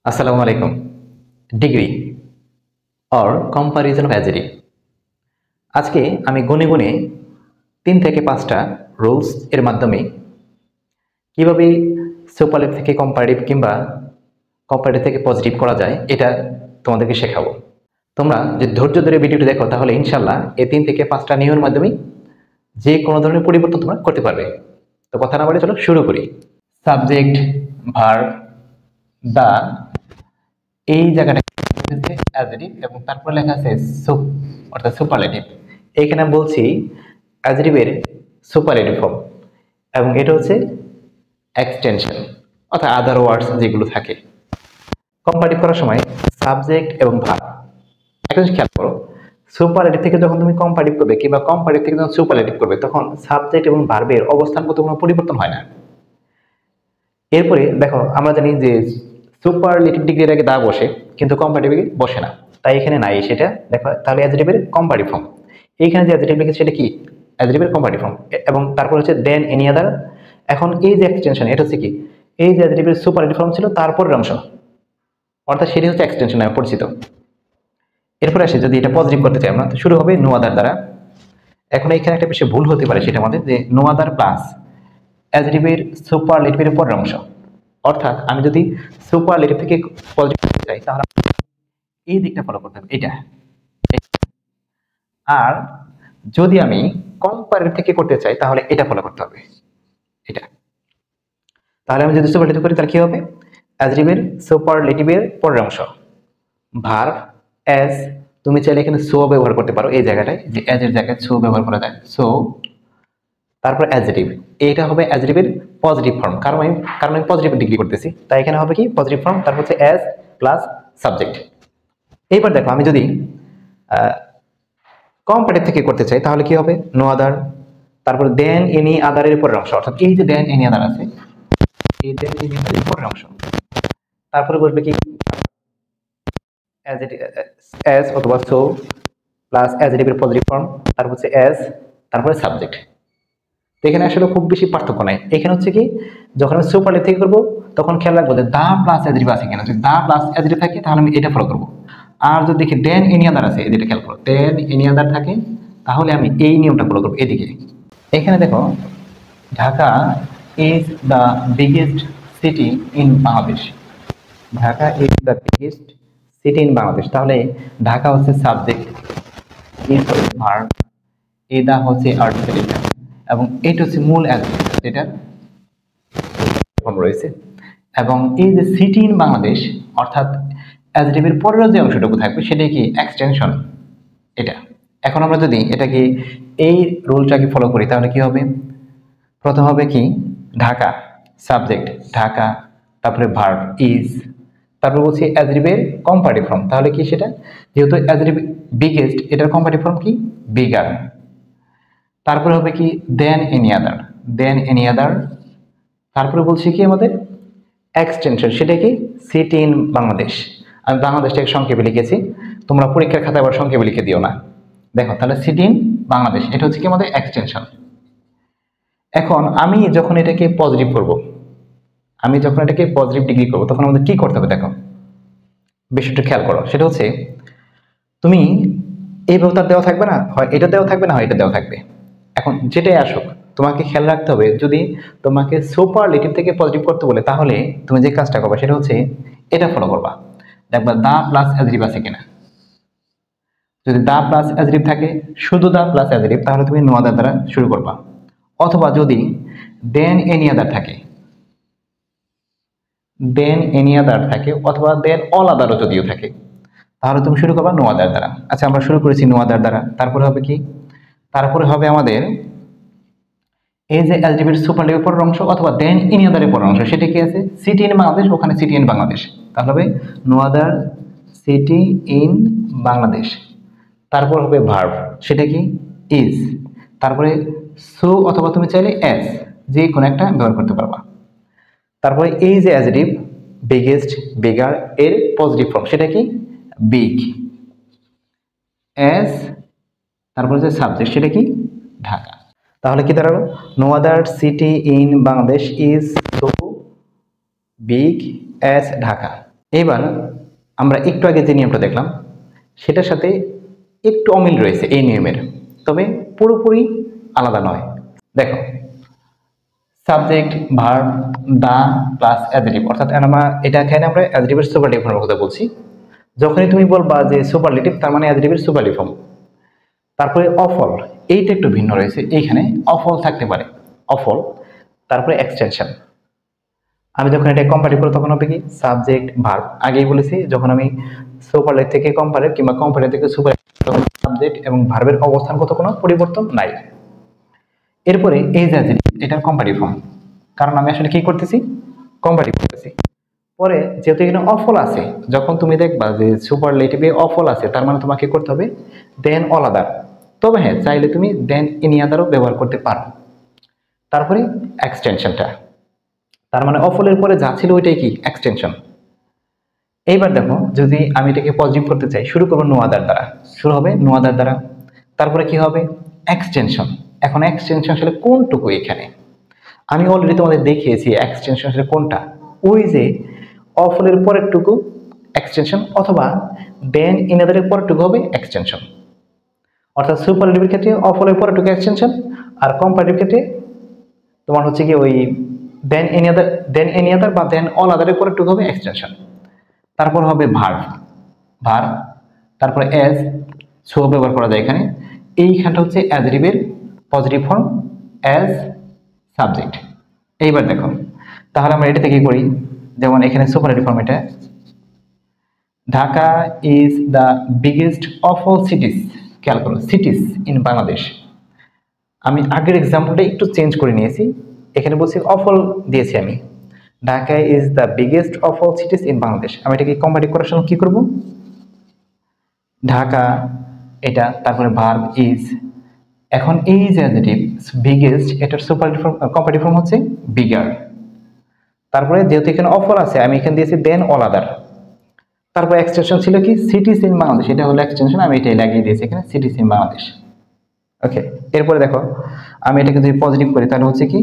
আসসালামু আলাইকুম। Degree or comparison of adjective. আজকে আমি গুনে গুনে 3 থেকে 5টা রুলস এর মাধ্যমে কিভাবে সুপারলেটিভ থেকে কম্পারেটিভ কিংবা কম্পারেটিভ থেকে পজিটিভ করা যায় এটা তোমাদেরকে শেখাবো। তোমরা যদি ধৈর্য ধরে ভিডিওটি দেখো তাহলে ইনশাআল্লাহ এই 3 থেকে 5টা নিয়মের মাধ্যমে যে কোনো ধরনের পরিবর্তন তোমরা করতে পারবে। তো কথা না বলে চলো শুরু করি। সাবজেক্ট, ভার্ব, দা, এই জায়গাটা হচ্ছে অ্যাডজেক্টিভ এবং তারপর লেখা আছে সুপ অর্থাৎ সুপারলেটিভ। এখানে আমি বলছি অ্যাডজেক্টিভের সুপারলেটিভ ফর্ম এবং এটা হচ্ছে এক্সটেনশন অর্থাৎ আদার ওয়ার্ডস যেগুলো থাকে। কম্পারেটিভ করার সময় সাবজেক্ট এবং ভার্ব একটা জিনিস খেয়াল করো, সুপারলেটিভ থেকে যখন তুমি কম্পারেটিভ করবে কিংবা কম্পারেটিভ থেকে যখন সুপারলেটিভ করবে তখন সাবজেক্ট এবং ভার্বের অবস্থানগত কোনো পরিবর্তন হয় না। এরপরে দেখো আমরা জানি যে সুপারলেটিভ ডিগ্রির আগে দা বসে কিন্তু কম্পারেটিভ বসে না, তাই এখানে নাই সেটা দেখো। তাহলে অ্যাডজেক্টিভের কম্পারেটিভ ফর্ম, এইখানে যে অ্যাডজেক্টিভ লিখেছে সেটা কি অ্যাডজেক্টিভের কম্পারেটিভ ফর্ম এবং তারপর হচ্ছে দেন এনি আদার। এখন এই যে এক্সটেনশন এটা হচ্ছে কি এই যে অ্যাডজেক্টিভের সুপারলেটিভ ফর্ম ছিল তারপরের অংশ অর্থাৎ সেটি হচ্ছে এক্সটেনশন নামে পরিচিত। এরপরে আসে যদি এটা পজিটিভ করতে চাই আমরা তো শুরু হবে নো আদার দ্বারা। এখন এখানে একটা বিষয় ভুল হতে পারে সেটা আমাদের যে নো আদার প্লাস অ্যাডজেক্টিভের সুপারলেটিভের পরের অংশ, অর্থাৎ আমি যদি সুপারলেটিভ থেকে পজিটিভ করতে চাই তাহলে এই দিকটা ফলো করতে হবে এটা। আর যদি আমি কম্পারেটিভ থেকে করতে চাই তাহলে এটা ফলো করতে হবে এটা। তাহলে আমি যদি সুপারলেটিভ করি তাহলে কি হবে অ্যাডজেক্টিভের সুপারলেটিভের পরের অংশ ভার্ব অ্যাজ, তুমি চাইলে এখানে সো ব্যবহার করতে পারো এই জায়গাটায় যে অ্যাজ এর জায়গায় সো ব্যবহার করা যায় সো। তারপর অ্যাডজেক্টিভ, এইটা হবে অ্যাডজেক্টিভের পজিটিভ ফর্ম কারণ আমি পজিটিভ ডিগ্রি করতেছি তাই এখানে হবে কি পজিটিভ ফর্ম, তারপর হচ্ছে অ্যাজ প্লাস সাবজেক্ট। এইবার দেখো আমি যদি কম্পারেটিভ থেকে করতে চাই তাহলে কি হবে নো আদার, তারপর দেন এনি আদারের পরের অংশ অর্থাৎ এই যে দেন এনি আদার আছে এই দেন এনি আদারের পরের অংশ, তারপরে বলবে কি অ্যাজ অথবা সো প্লাস অ্যাডজেক্টিভের পজিটিভ ফর্ম, তারপর হচ্ছে অ্যাজ, তারপরে সাবজেক্ট। তো এখানে আসলে খুব বেশি পার্থক্য নাই। এখানে হচ্ছে কি যখন আমি সুপারলেটিভ থেকে করবো তখন খেয়াল রাখবো যে দা প্লাস অ্যাডজেক্টিভ আছে কিনা, যদি দা প্লাস অ্যাডজেক্টিভ থাকে তাহলে আমি এটা ফলো করবো। আর যদি দেখি দেন এনি আদার আছে যেটা খেয়াল করো দেন এনি আদার থাকে তাহলে আমি এই নিয়মটা ফলো করবো এদিকে। এখানে দেখো Dhaka is the biggest city in Bangladesh, Dhaka is the biggest city in Bangladesh, তাহলে ঢাকা হচ্ছে সাবজেক্ট, ইজ হচ্ছে ভার্ব, এই দা হচ্ছে আর্টিকেল এবং এটা হচ্ছে মূল অ্যাডজেক্টিভ যেটা রয়েছে। এবং এই যে সিটি ইন বাংলাদেশ অর্থাৎ অ্যাডজেক্টিভের পরের যে অংশটুকু থাকবে সেটাই কি এক্সটেনশন এটা। এখন আমরা যদি এটাকে এই রুলটাকে ফলো করি তাহলে কি হবে প্রথম হবে কি ঢাকা সাবজেক্ট ঢাকা, তারপরে ভার্ব ইজ, তারপর বলছি অ্যাডজেক্টিভের কম্পারেটিভ ফর্ম, তাহলে কি সেটা যেহেতু অ্যাডজেক্টিভ বিগেস্ট এটার কম্পারেটিভ ফর্ম কি বিগার, তারপরে হবে কি than any other, than any other, তারপরে বলছি কি আমাদের এক্সটেনশন সেটা কি সিটি ইন বাংলাদেশ। আমি বাংলাদেশটাকে সংক্ষেপে লিখেছি, তোমরা পরীক্ষার খাতায় আবার সংক্ষেপে লিখে দিও না। দেখো তাহলে সিটি ইন বাংলাদেশ এটা হচ্ছে কি আমাদের এক্সটেনশন। এখন আমি যখন এটাকে পজিটিভ করব, আমি যখন এটাকে পজিটিভ ডিগ্রি করব তখন আমাদের কি করতে হবে দেখো বিষয়টা খেয়াল করো, সেটা হচ্ছে তুমি এইভাবে তার দেওয়া থাকবে না, হয় এটা দেওয়া থাকবে না হয় এটা দেওয়া থাকবে। এখন যেটাই আসুক তোমাকে খেয়াল রাখতে হবে যদি তোমাকে সুপারলেটিভ থেকে পজিটিভ করতে বলে তাহলে তুমি যে কাজটা করবে সেটা হচ্ছে এটা ফলো করবা, দেখবা দা প্লাস অ্যাডজেক্টিভ আছে কিনা। যদি দা প্লাস অ্যাডজেক্টিভ থাকে শুধু দা প্লাস অ্যাডজেক্টিভ তাহলে তুমি নো আদার দ্বারা শুরু করবা, অথবা যদি দেন এনি আদার থাকে, দেন এনি আদার থাকে অথবা দেন অল আদারও যদিও থাকে তাহলে তুমি শুরু করবা নো আদার দ্বারা। আচ্ছা আমরা শুরু করেছি নো আদার দ্বারা, তারপরে হবে কি তারপরে হবে আমাদের এই যে অ্যাডজেক্টিভের সুপারলেটিভের পরের অংশ অথবা দেন এনি আদারের পরের অংশ সেটা কি আছে সিটি ইন বাংলাদেশ, ওখানে সিটি ইন বাংলাদেশ, তাহলে হবে no other city in Bangladesh. তারপর হবে ভার্ব সেটা কি ইজ, তারপরে সো অথবা তুমি চাইলে অ্যাজ যে কোনো একটা ব্যবহার করতে পারবা। তারপরে এই যে অ্যাডজেক্টিভ বিগেস্ট বিগার এর পজিটিভ ফর্ম সেটা কি বিগ, অ্যাজ, তারপর যে সাবজেক্ট সেটা কি ঢাকা। তাহলে কি দাঁড়ালো no other city in Bangladesh is so big as Dhaka. এবার আমরা একটু আগে যে নিয়মটা দেখলাম সেটার সাথে একটু অমিল রয়েছে এই নিয়মের, তবে পুরোপুরি আলাদা নয়। দেখো, subject verb the plus adjective, অর্থাৎ এটা এখানে আমরা অ্যাডজেক্টিভের সুপারলেটিভ ফর্মের কথা বলছি। যখনই তুমি বলবা যে সুপারলেটিভ, তার মানে অ্যাডজেক্টিভের সুপারলেটিভ ফর্ম। তারপরে অফল, এইটা একটু ভিন্ন রয়েছে, এইখানে অফল থাকতে পারে, অফল। তারপরে এক্সটেনশন, আমি যখন এটা কম্পারেটিভ করব তখন হবে কি সাবজেক্ট ভার্ব, আগেই বলেছি যখন আমি সুপারলেটিভ থেকে কম্পারেটিভ কিংবা কম্পারেটিভ থেকে সুপারলেটিভ, তখন সাবজেক্ট এবং ভার্বের অবস্থানগত কোনো পরিবর্তন নাই। এরপরে এই যে এটার কম্পারেটিভ ফর্ম, কারণ আমি আসলে কি করতেছি, কম্পারেটিভ করতেছি। পরে যেহেতু এখানে অফল আছে, যখন তুমি দেখবা যে সুপারলেটিভে অফল আছে, তার মানে তোমাকে করতে হবে দেন অল আদার। তবে হ্যাঁ, চাইলে তুমি দেন এনি আদারও ব্যবহার করতে পারো। তারপরে এক্সটেনশনটা, তার মানে অফলের পরে যা ছিল ওইটাই কি এক্সটেনশন। এইবার দেখো, যদি আমি এটাকে পজিটিভ করতে চাই, শুরু করবো নো আদার দ্বারা, শুরু হবে নো আদার দ্বারা। তারপরে কি হবে এক্সটেনশন। এখন এক্সটেনশন আসলে কোনটুকু এখানে, আমি অলরেডি তোমাদের দেখিয়েছি এক্সটেনশন আসলে কোনটা, ওই যে অফলের পরের টুকু এক্সটেনশন, অথবা দেন ইন আদারের পরের টুকু হবে এক্সটেনশন। অর্থাৎ সুপারলেটিভের ক্ষেত্রে অফলের পরের টুকু এক্সটেনশন, আর কম্পারেটিভ ক্ষেত্রে তোমার হচ্ছে কি ওই দেন এনি আদার বা দেন অল আদারের পরের টুকু হবে এক্সটেনশন। তারপর হবে ভার্ব, ভার্ব, তারপরে এজ, সো ব্যবহার করা যায় এখানে। এইখানটা হচ্ছে অ্যাডজেক্টিভের পজিটিভ ফর্ম, অ্যাজ সাবজেক্ট। এইবার দেখো, তাহলে আমরা এটা থেকে করি, যেমন এখানে সুপারলেটিভ ফর্ম, এটা Dhaka is the biggest of all সিটিজ। খেয়াল করো, সিটিজ ইন বাংলাদেশ। আমি আগের এক্সাম্পলটা একটু চেঞ্জ করে নিয়েছি, এখানে বলছি অফ অল দিয়েছি আমি, Dhaka is the biggest of all cities in Bangladesh. আমি এটাকে কম্পারেটিভ করার সময় কি করব, ঢাকা এটা, তারপরে ভার্ব ইজ, এখন এই যে অ্যাডজেক্টিভ বিগেস্ট, এটার সুপারলেটিভ ফর্ম কম্পারেটিভ ফর্ম হচ্ছে বিগার। তারপরে যেহেতু এখানে অফ অল আছে, আমি এখানে দিয়েছি দেন অল আদার। তারপর এক্সটেনশন ছিল কি সিটিজ ইন বাংলাদেশ, এটা হলো এক্সটেনশন, আমি এটাই লাগিয়ে দিয়েছি এখানে সিটিজ ইন বাংলাদেশ। ওকে, এরপরে দেখো, আমি এটাকে যদি পজিটিভ করি তাহলে হচ্ছে কি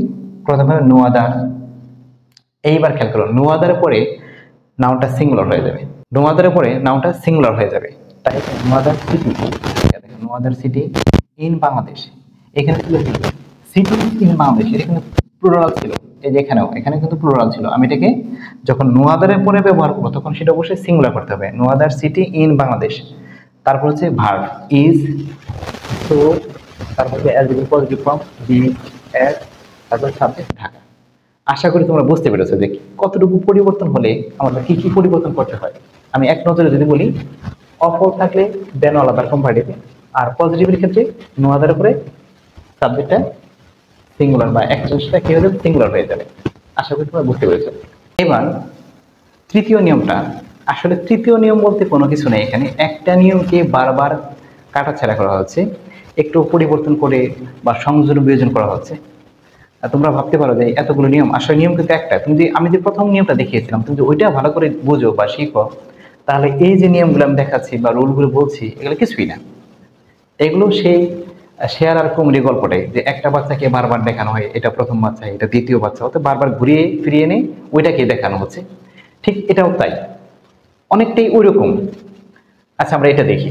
প্রথমে নো আদার। এইবার খেয়াল করো, নো আদারের পরে নাউনটা সিঙ্গুলার হয়ে যাবে, নো আদারের পরে নাউনটা সিঙ্গুলার হয়ে যাবে। তাই নো আদার সিটি, দেখো no other city in Bangladesh, এখানে ছিল সিটি ইন বাংলাদেশ, এটা কিন্তু প্লুরাল ছিল। এই যে এখানেও, এখানে কিন্তু প্লুরাল ছিল। আমি এটাকে যখন নো আদারের পরে ব্যবহার করবো তখন সেটা অবশ্যই সিঙ্গুলার করতে হবে, no other city in Bangladesh. তারপর হচ্ছে ভার্ব ইজ, সো, তারপর adjective positive form be, as, তারপর সাবজেক্ট ঢাকা। আশা করি তোমরা বুঝতে পেরেছো যে কতটুকু পরিবর্তন হলে আমাদের কি কি পরিবর্তন করতে হয়। আমি এক নজরে যদি বলি, অফল থাকলে দেন অল আদার কম্পারেটিভে, আর পজিটিভের ক্ষেত্রে নো আদার উপরে সাবজেক্টটা সিঙ্গুলার বা এক্সটেনশনটা কি হয়ে যাবে, সিঙ্গুলার হয়ে যাবে। আশা করি তোমরা বুঝতে পেরেছো। এবার তৃতীয় নিয়মটা, আসলে তৃতীয় নিয়ম বলতে কোনো কিছু নেই এখানে, একটা নিয়মকে বারবার কাটাছেঁড়া করা হচ্ছে, একটু পরিবর্তন করে বা সংযোজন বিয়োজন করা হচ্ছে। তোমরা ভাবতে পারো যে এতগুলো নিয়ম, আসলে নিয়ম কিন্তু একটা। তুমি যদি আমি যে প্রথম নিয়মটা দেখিয়েছিলাম, তুমি যদি ওইটা ভালো করে বুঝো বা শিখো, তাহলে এই যে নিয়মগুলো আমি দেখাচ্ছি বা রুলগুলো বলছি, এগুলো কিছুই না। এগুলো সেই শেয়ার আর কুমড়ি গল্পটাই, যে একটা বাচ্চাকে বারবার দেখানো হয়, এটা প্রথম বাচ্চা, এটা দ্বিতীয় বাচ্চা, অর্থাৎ বারবার ঘুরিয়ে ফিরিয়ে এনে ওইটাকে দেখানো হচ্ছে। ঠিক এটাও তাই, অনেকটাই ওই রকম। আচ্ছা, আমরা এটা দেখি।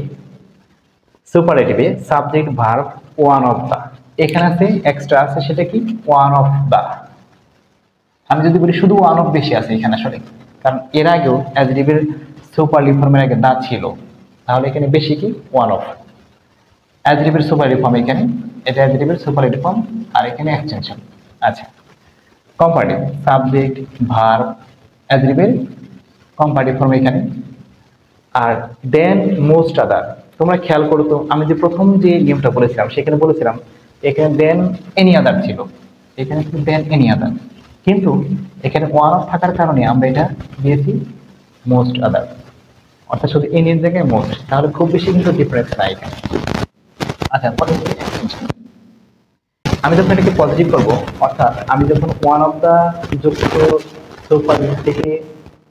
সুপারলেটিভে subject verb one of the, এখানে আছে এক্সট্রা আছে, সেটা কি ওয়ান অফ দা। আমি যদি বলি শুধু ওয়ান অফ বেশি আছে এখানে আসলে, কারণ এর আগেও অ্যাডজেক্টিভের সুপারলেটিভ ফর্মের আগে দা ছিল, তাহলে এখানে বেশি কি ওয়ান অফ। অ্যাডজেক্টিভের সুপারলেটিভ ফর্ম এখানে, এটা অ্যাডজেক্টিভের সুপারলেটিভ ফর্ম, আর এখানে এক্সটেনশন। আচ্ছা, কম্পারেটিভ সাবজেক্ট ভার্ব অ্যাডজেক্টিভের কম্পারেটিভ ফর্ম এখানে, আর দেন মোস্ট আদার। তোমরা খেয়াল করো তো, আমি যে প্রথম যে নিয়মটা বলেছিলাম সেখানে বলেছিলাম এখানে দেন এনি আদার ছিল, এখানে দেন এনি আদার, কিন্তু এখানে ওয়ান অফ থাকার কারণে আমরা এটা দিয়েছি মোস্ট আদার, অর্থাৎ শুধু এনির জায়গায় মোস্ট, তাহলে খুব বেশি কিন্তু ডিফারেন্স নাই এখানে। আচ্ছা, আমি যখন এটাকে পজিটিভ করবো, অর্থাৎ আমি যখন ওয়ান অফ দা যুক্ত সুপারলেটিভ থেকে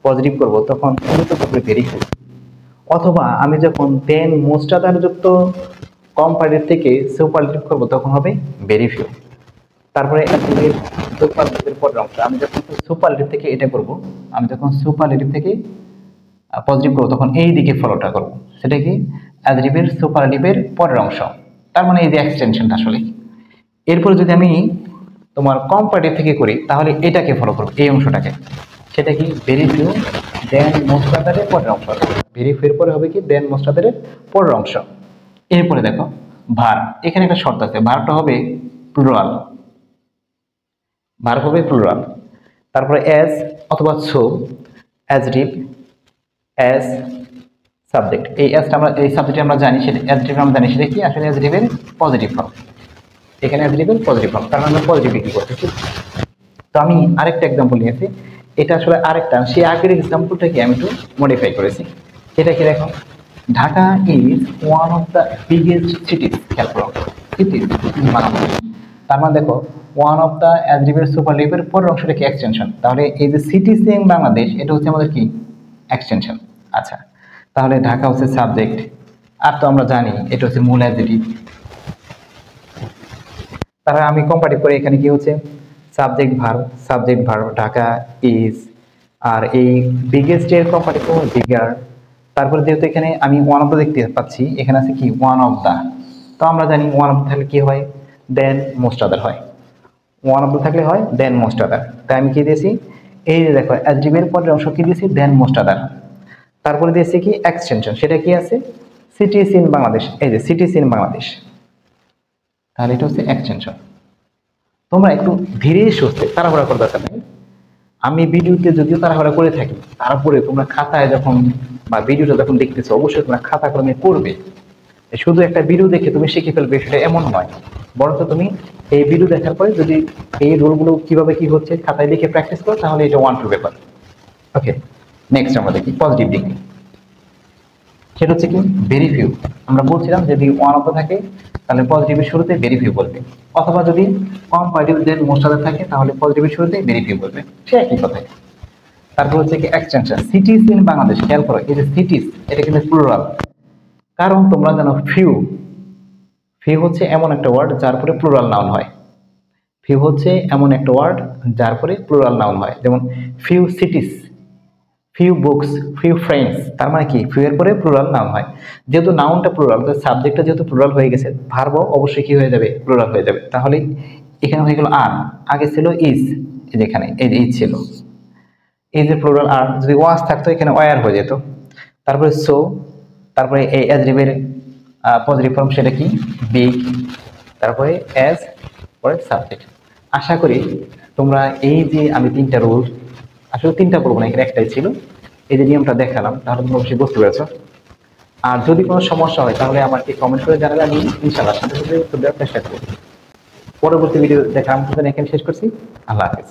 পজিটিভ করবো, তখন ভেরি গুড। অথবা আমি যখন দেন মোস্ট আদার যুক্ত কম্পারেটিভ থেকে সুপারলেটিভ করবো, তখন হবে ভেরি ফিউ। তারপরে সুপারলেটিভের পরের অংশ, আমি যখন সুপারলেটিভ থেকে এটা করব, আমি যখন সুপারলেটিভ থেকে পজিটিভ করবো তখন এই দিকে ফলোটা করবো, সেটা কি অ্যাডজেক্টিভের সুপারলেটিভের পরের অংশ, তার মানে এই যে এক্সটেনশনটা আসলে। এরপরে যদি আমি তোমার কম্পারেটিভ থেকে করি তাহলে এটাকে ফলো করবো, এই অংশটাকে, সেটা কি ভেরি ফিউ দেন মোস্ট আদারের পরের অংশ, ভেরি ফিউ এর পরে হবে কি দেন মোস্ট আদারের পরের অংশ। এরপরে দেখো ভার, এখানে একটা শর্ত আছে, ভারটা হবে প্লুরাল, ভার হবে প্লুরাল। তারপরে অ্যাজ অথবা সো, অ্যাডজেক্টিভ, অ্যাজ, সাবজেক্ট। এই অ্যাজটা আমরা, এই সাবজেক্ট আমরা জানি, সেটা অ্যাডজেক্টিভ আমরা জানি, সেটা কি আসলে অ্যাডজেক্টিভের পজিটিভ ফর্ম, এখানে অ্যাডজেক্টিভের পজিটিভ ফর্ম, কারণ আমরা পজিটিভ কি করতেছি। তো আমি আরেকটা এক্সাম্পল নিয়েছি, এটা আসলে আরেকটা, সেই আগের এক্সাম্পলটাকে আমি একটু মডিফাই করেছি। এটা কি দেখো, Dhaka is one of the biggest সিটিজ, খেয়াল করো সিটিজ বাংলাদেশ, তার মানে দেখো ওয়ান অফ দ্য অ্যাডজেক্টিভের সুপারলেটিভের পরের অংশটা কি এক্সটেনশন, তাহলে এই যে সিটিজ ইন বাংলাদেশ এটা হচ্ছে আমাদের কি এক্সটেনশন। আচ্ছা, তাহলে ঢাকা হচ্ছে সাবজেক্ট, আর তো আমরা জানি এটা হচ্ছে মূল অ্যাডজেক্টিভ। তাহলে আমি কম্পারেটিভ করে এখানে কি হচ্ছে সাবজেক্ট ভার্ব ঢাকা ইজ, আর এই বিগেস্ট এর কম্পারেটিভ বিগার। তারপরে যেহেতু এখানে আমি ওয়ান অফ দ্য দেখতে পাচ্ছি, এখানে আছে কি ওয়ান অফ দ্য, তো আমরা জানি ওয়ান অফ দ্য থাকলে কি হয় দেন মোস্ট আদার হয়, ওয়ান অফ দ্য থাকলে হয় দেন মোস্ট আদার। তাই আমি কি দিয়েছি, এই যে দেখো অ্যাডজেক্টিভের পরের অংশ কি দিয়েছি দেন মোস্ট আদার। তারপরে দিয়েছি কি এক্সটেনশন, সেটা কি আছে সিটিজ ইন বাংলাদেশ, এই যে সিটিজ ইন বাংলাদেশ, তাহলে এটা হচ্ছে এক্সটেনশন। তোমরা একটু ধীরে সুস্থে, তাড়াহুড়া করার দরকার নেই। আমি ভিডিওতে যদিও তাড়াহুড়া করে থাকি, তারপরে তোমরা খাতায় যখন বা ভিডিওটা যখন দেখতেছো অবশ্যই তোমরা খাতা কলমে করবে। শুধু একটা ভিডিও দেখে তুমি শিখে ফেলবে সেটা এমন নয়, বরঞ্চ তুমি এই ভিডিও দেখার পরে যদি এই রোলগুলো কিভাবে কি হচ্ছে খাতায় লিখে প্র্যাকটিস করো, তাহলে এটা ওয়ান টু পেপার। ওকে, নেক্সট আমরা দেখি পজিটিভ দিক, সেটা হচ্ছে কি ভেরি ফিউ। আমরা বলছিলাম যদি ওয়ান অফ দ্য থাকে তাহলে পজিটিভের শুরুতে ভেরি ফিউ বলবে, অথবা যদি কম্পারেটিভ দেন মোস্ট আদার থাকে তাহলে পজিটিভের শুরুতে ভেরি ফিউ বলবে, সে একই কথাই। তারপর হচ্ছে কি এক্সটেনশন, সিটিজ ইন বাংলাদেশ, খেয়াল করো এই যে সিটিজ এটা কিন্তু প্লুরাল, কারণ তোমরা জানো ফিউ, ফিউ হচ্ছে এমন একটা ওয়ার্ড যার পরে প্লুরাল নাউন হয়, ফিউ হচ্ছে এমন একটা ওয়ার্ড যার পরে প্লুরাল নাউন হয়, যেমন few সিটিজ, few books, few friends, তার মানে কি ফিউ এর পরে প্লুরাল নাউন হয়। যেহেতু নাউনটা প্লুরাল, তো সাবজেক্টটা যেহেতু প্লুরাল হয়ে গেছে, ভার্বও অবশ্যই কি হয়ে যাবে প্লুরাল হয়ে যাবে। তাহলে এখানে হয়ে গেল আর, আগে ছিল ইজ, এই যে এখানে এই যে ইজ ছিল, এই যে প্লুরাল আর, যদি ওয়াজ থাকতো এখানে ওয়ার হয়ে যেত। তারপরে সো, তারপরে এই অ্যাডজেক্টিভের পজিটিভ ফর্ম সেটা কি বিগ, তারপরে অ্যাজ, পরে সাবজেক্ট। আশা করি তোমরা এই যে আমি তিনটা রুল, আসলে তিনটা বলবো না, এখানে একটাই ছিল, এই যে নিয়মটা দেখালাম, তাহলে তোমরা অবশ্যই বুঝতে পেরেছো। আর যদি কোনো সমস্যা হয় তাহলে আমাকে কমেন্ট করে জানালে আমি ইনশাআল্লাহ সাথে সাথে উত্তর দেওয়ার চেষ্টা করব। পরবর্তী ভিডিও দেখা আমি এখানে শেষ করছি। আল্লাহ হাফেজ।